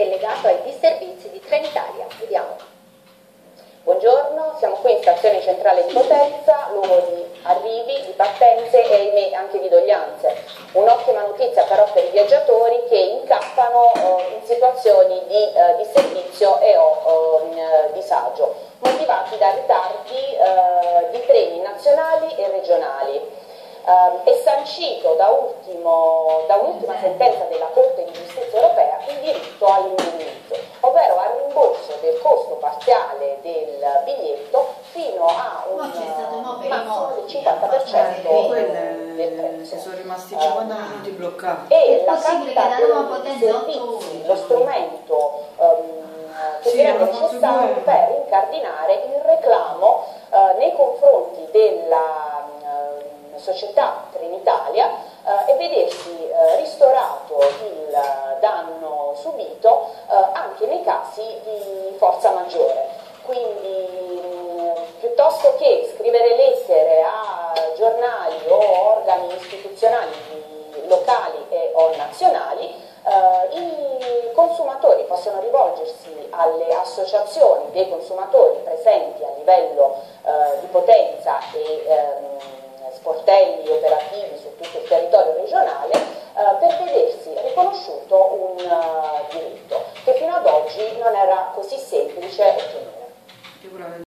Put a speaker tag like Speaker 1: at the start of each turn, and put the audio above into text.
Speaker 1: delegato ai disservizi di Trenitalia. Vediamo.
Speaker 2: Buongiorno, siamo qui in stazione centrale di Potenza, luogo di arrivi, di partenze e ahimè anche di doglianze. Un'ottima notizia però per i viaggiatori che incappano in situazioni di disservizio e o disagio, motivati da ritardi di treni nazionali e regionali. È sancito da un'ultima sentenza della Corte di Giustizia Europea il diritto all'indennizzo, ovvero al rimborso del costo parziale del biglietto fino a un massimo del 50% del prezzo.
Speaker 3: Sono rimasti 50 minuti bloccati.
Speaker 2: E la carta dei servizi, lo strumento che si rende necessario per incardinare il reclamo nei confronti della società Trenitalia e vedersi ristorato il danno subito anche nei casi di forza maggiore. Quindi piuttosto che scrivere lettere a giornali o organi istituzionali locali e o nazionali, i consumatori possono rivolgersi alle associazioni dei consumatori presenti a livello di Potenza e sportelli operativi su tutto il territorio regionale per vedersi riconosciuto un diritto che fino ad oggi non era così semplice